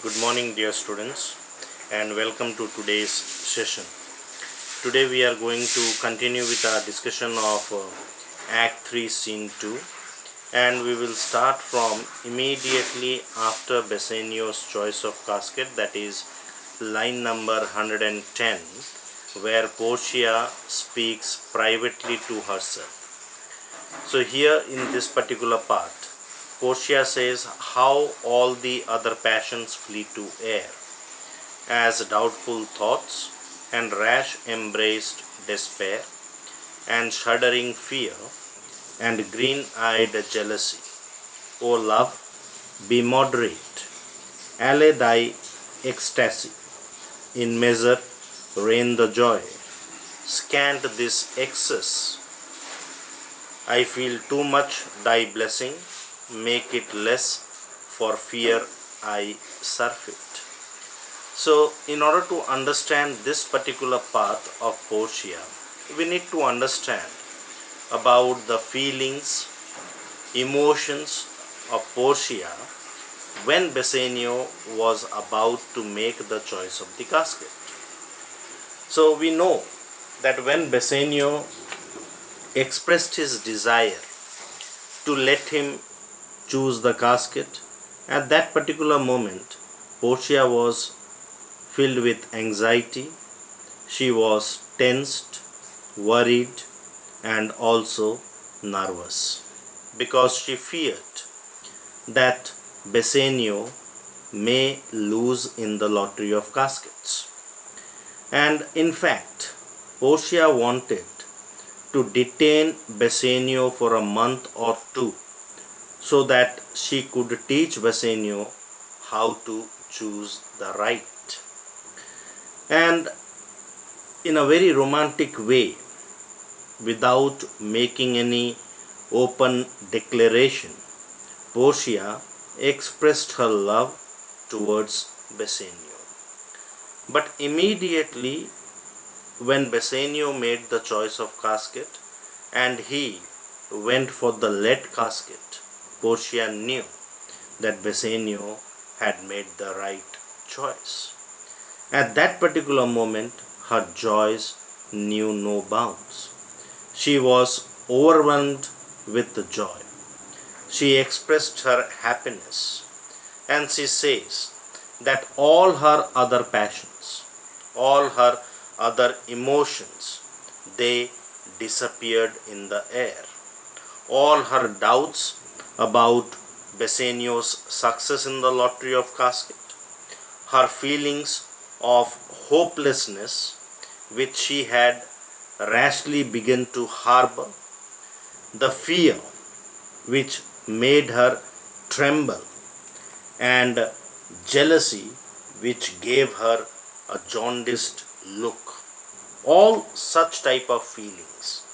Good morning, dear students, and welcome to today's session. Today we are going to continue with our discussion of Act 3, Scene 2, and we will start from immediately after Bassanio's choice of casket, that is line number 110, where Portia speaks privately to herself. So here in this particular part, Portia says how all the other passions flee to air, as doubtful thoughts and rash embraced despair and shuddering fear and green-eyed jealousy. O love, be moderate, allay thy ecstasy, in measure reign the joy. Scant this excess, I feel too much thy blessing, make it less for fear I surfeit. So, in order to understand this particular part of Portia, we need to understand about the feelings, emotions of Portia when Bassanio was about to make the choice of the casket. So, we know that when Bassanio expressed his desire to let him choose the casket, at that particular moment, Portia was filled with anxiety. She was tensed, worried, and also nervous because she feared that Bassanio may lose in the lottery of caskets. And in fact, Portia wanted to detain Bassanio for a month or two so that she could teach Bassanio how to choose the right. And in a very romantic way, without making any open declaration, Portia expressed her love towards Bassanio. But immediately when Bassanio made the choice of casket and he went for the lead casket, Portia knew that Bassanio had made the right choice. At that particular moment, her joys knew no bounds. She was overwhelmed with joy. She expressed her happiness, and she says that all her other passions, all her other emotions, they disappeared in the air. All her doubts about Bassanio's success in the lottery of casket, her feelings of hopelessness which she had rashly begun to harbor, the fear which made her tremble, and jealousy which gave her a jaundiced look. All such type of feelings,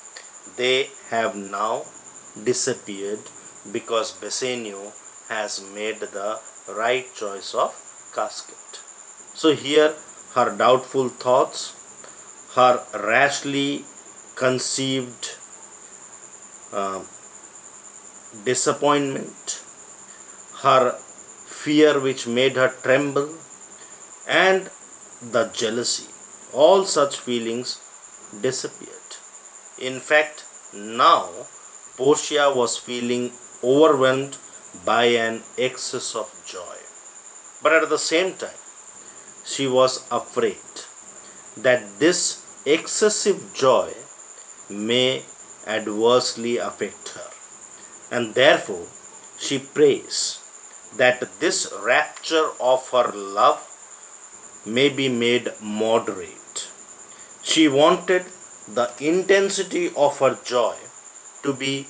they have now disappeared because Bassanio has made the right choice of casket. So here her doubtful thoughts, her rashly conceived disappointment, her fear which made her tremble, and the jealousy, all such feelings disappeared. In fact, now Portia was feeling overwhelmed by an excess of joy. But at the same time, she was afraid that this excessive joy may adversely affect her, and therefore she prays that this rapture of her love may be made moderate. She wanted the intensity of her joy to be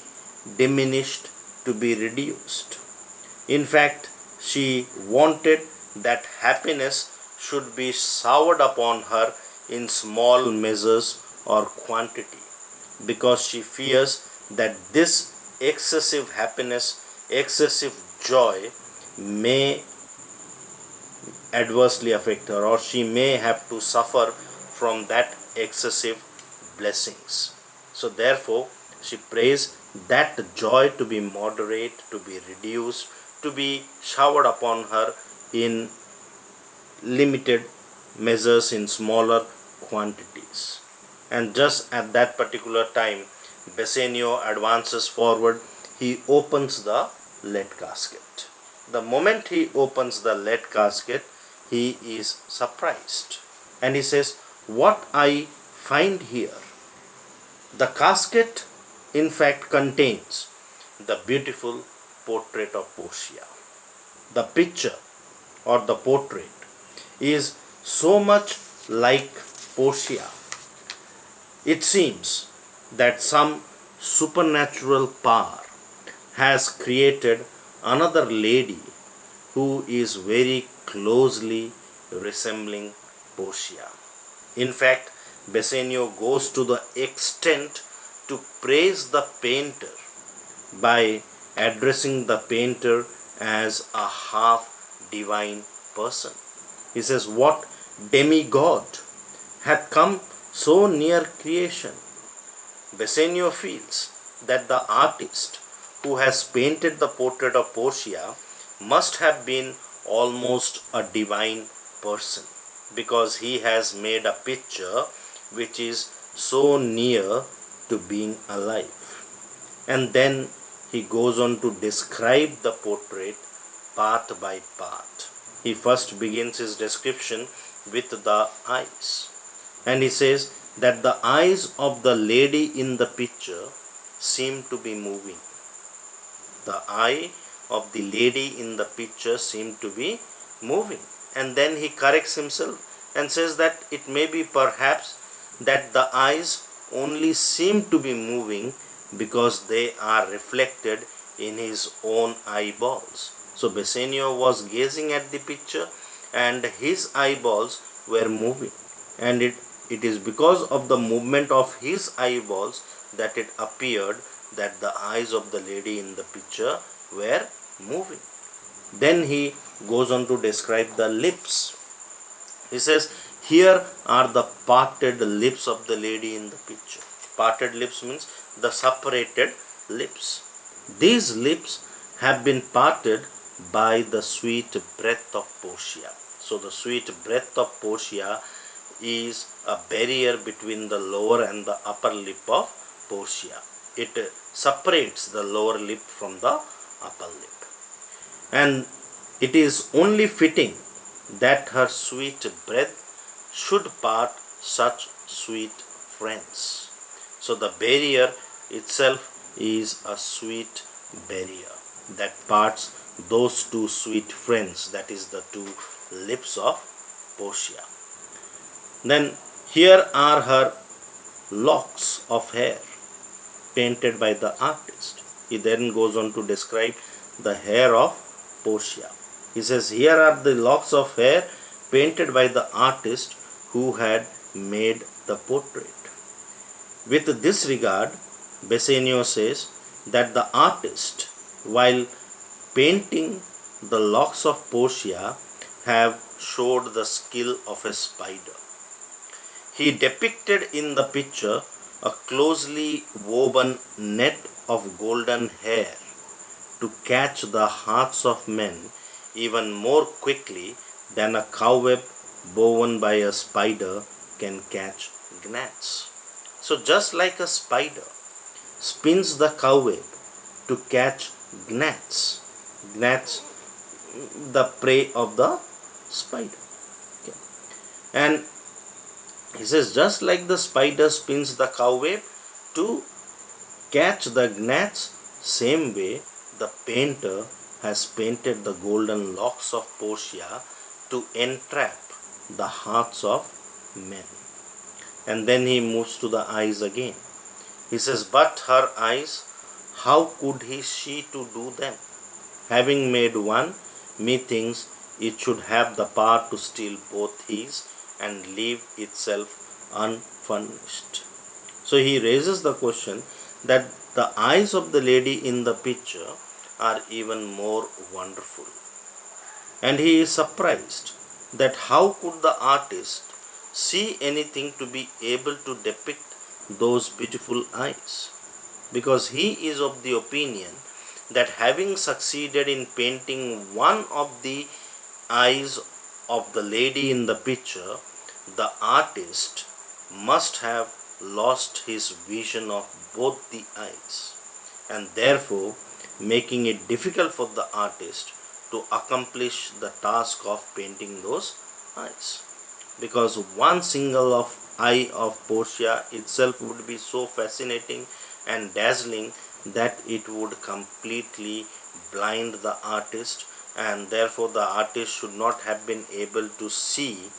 diminished, to be reduced. In fact, she wanted that happiness should be showered upon her in small measures or quantity, because she fears that this excessive happiness, excessive joy may adversely affect her, or she may have to suffer from that excessive blessings. So therefore she prays that joy to be moderate, to be reduced, to be showered upon her in limited measures in smaller quantities. And just at that particular time, Bassanio advances forward. He opens the lead casket. The moment he opens the lead casket, he is surprised. And he says, "What I find here?" The casket, in fact, contains the beautiful portrait of Portia. The picture or the portrait is so much like Portia. It seems that some supernatural power has created another lady who is very closely resembling Portia. In fact, Bassanio goes to the extent to praise the painter by addressing the painter as a half divine person. He says, "What demigod hath come so near creation?" Bassanio feels that the artist who has painted the portrait of Portia must have been almost a divine person, because he has made a picture which is so near to being alive. And then he goes on to describe the portrait part by part. He first begins his description with the eyes. And he says that the eyes of the lady in the picture seem to be moving. The eye of the lady in the picture seem to be moving. And then he corrects himself and says that it may be perhaps that the eyes only seem to be moving because they are reflected in his own eyeballs. So Bassanio was gazing at the picture and his eyeballs were moving, and it is because of the movement of his eyeballs that it appeared that the eyes of the lady in the picture were moving. Then he goes on to describe the lips. He says, "Here are the parted lips of the lady in the picture." Parted lips means the separated lips. These lips have been parted by the sweet breath of Portia. So the sweet breath of Portia is a barrier between the lower and the upper lip of Portia. It separates the lower lip from the upper lip. And it is only fitting that her sweet breath should part such sweet friends. So the barrier itself is a sweet barrier that parts those two sweet friends, that is the two lips of Portia. Then here are her locks of hair painted by the artist. He then goes on to describe the hair of Portia. He says, "Here are the locks of hair painted by the artist who had made the portrait." With this regard, Bassanio says that the artist, while painting the locks of Portia, have showed the skill of a spider. He depicted in the picture a closely woven net of golden hair to catch the hearts of men even more quickly than a cobweb woven by a spider can catch gnats. So just like a spider spins the cobweb to catch gnats, the prey of the spider. Okay. And he says, just like the spider spins the cobweb to catch the gnats, same way the painter has painted the golden locks of Portia to entrap the hearts of men. And then he moves to the eyes again. He says, "But her eyes, how could she to do them? Having made one, methinks it should have the power to steal both his and leave itself unfurnished." So he raises the question that the eyes of the lady in the picture are even more wonderful. And he is surprised that how could the artist see anything to be able to depict those beautiful eyes, because he is of the opinion that having succeeded in painting one of the eyes of the lady in the picture, the artist must have lost his vision of both the eyes, and therefore making it difficult for the artist to accomplish the task of painting those eyes, because one single of eye of Portia itself would be so fascinating and dazzling that it would completely blind the artist, and therefore the artist should not have been able to see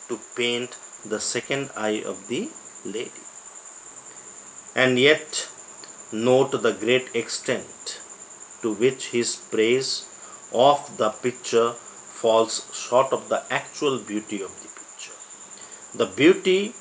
to paint the second eye of the lady. And yet note the great extent to which his praise of the picture falls short of the actual beauty of the picture. The beauty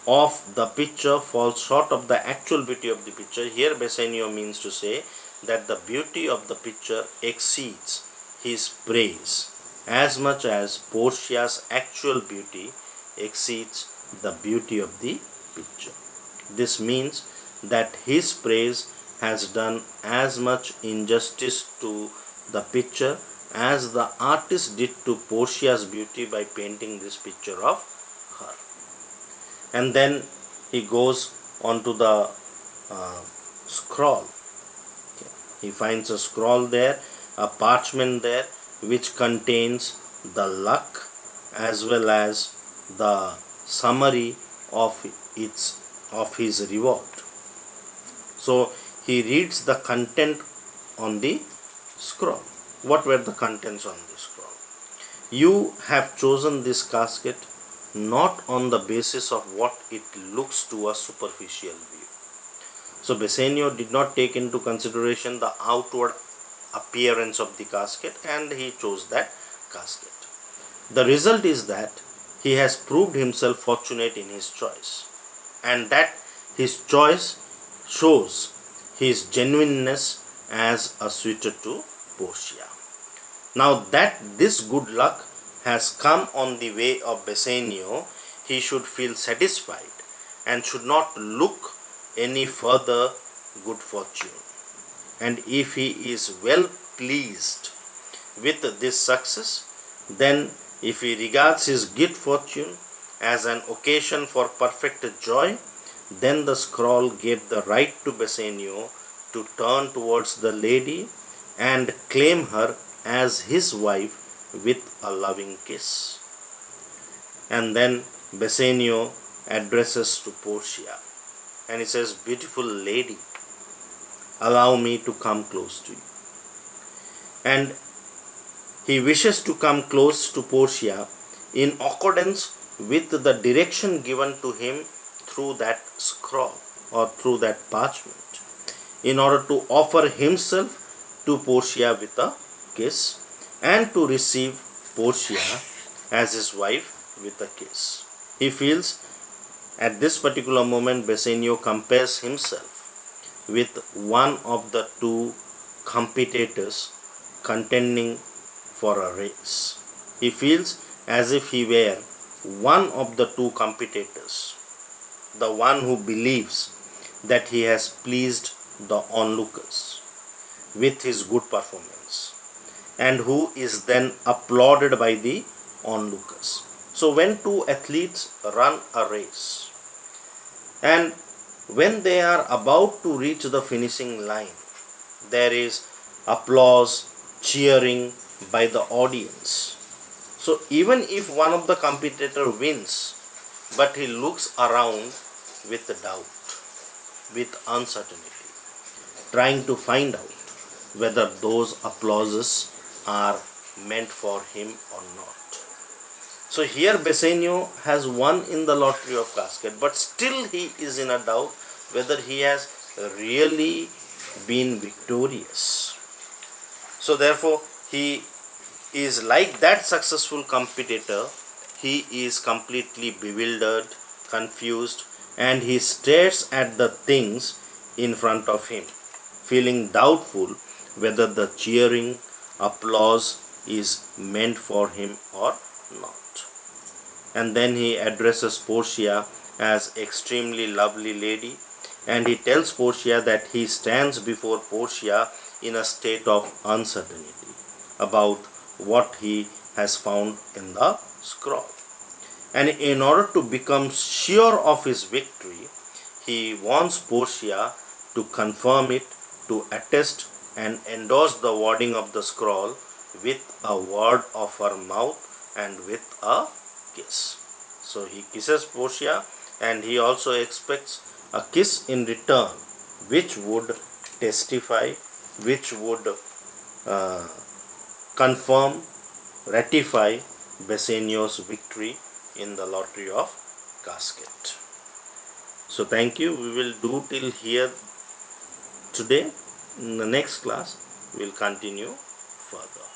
of the picture falls short of the actual beauty of the picture. Here Bassanio means to say that the beauty of the picture exceeds his praise as much as Portia's actual beauty exceeds the beauty of the picture. This means that his praise has done as much injustice to the picture as the artist did to Portia's beauty by painting this picture of her. And then he goes on to the scroll. He finds a scroll there, a parchment there, which contains the luck as well as the summary of his reward. So he reads the content on the scroll. What were the contents on the scroll? You have chosen this casket not on the basis of what it looks to a superficial view. So Bassanio did not take into consideration the outward appearance of the casket, and he chose that casket. The result is that he has proved himself fortunate in his choice, and that his choice shows his genuineness as a suitor to Portia. Now that this good luck has come on the way of Bassanio, he should feel satisfied and should not look any further good fortune. And if he is well pleased with this success, then if he regards his good fortune as an occasion for perfect joy, then the scroll gave the right to Bassanio to turn towards the lady and claim her as his wife with a loving kiss. And then Bassanio addresses to Portia, and he says, "Beautiful lady, allow me to come close to you." And he wishes to come close to Portia in accordance with the direction given to him through that scroll or through that parchment, in order to offer himself to Portia with a kiss and to receive Portia as his wife with a kiss. He feels at this particular moment Bassanio compares himself with one of the two competitors contending for a race. He feels as if he were one of the two competitors, the one who believes that he has pleased the onlookers with his good performance, and who is then applauded by the onlookers. So when two athletes run a race, and when they are about to reach the finishing line, there is applause, cheering by the audience. So even if one of the competitor wins, but he looks around with doubt, with uncertainty, trying to find out whether those applauses are meant for him or not. So here Bassanio has won in the lottery of casket, but still he is in a doubt whether he has really been victorious. So therefore he is like that successful competitor. He is completely bewildered, confused, and he stares at the things in front of him, feeling doubtful whether the cheering applause is meant for him or not. And then he addresses Portia as extremely lovely lady, and he tells Portia that he stands before Portia in a state of uncertainty about what he has found in the scroll. And in order to become sure of his victory, he wants Portia to confirm it, to attest and endorse the wording of the scroll with a word of her mouth and with a kiss. So he kisses Portia, and he also expects a kiss in return, which would testify, which would confirm, ratify Bassanio's victory in the lottery of casket. So thank you. We will do till here today. In the next class we will continue further.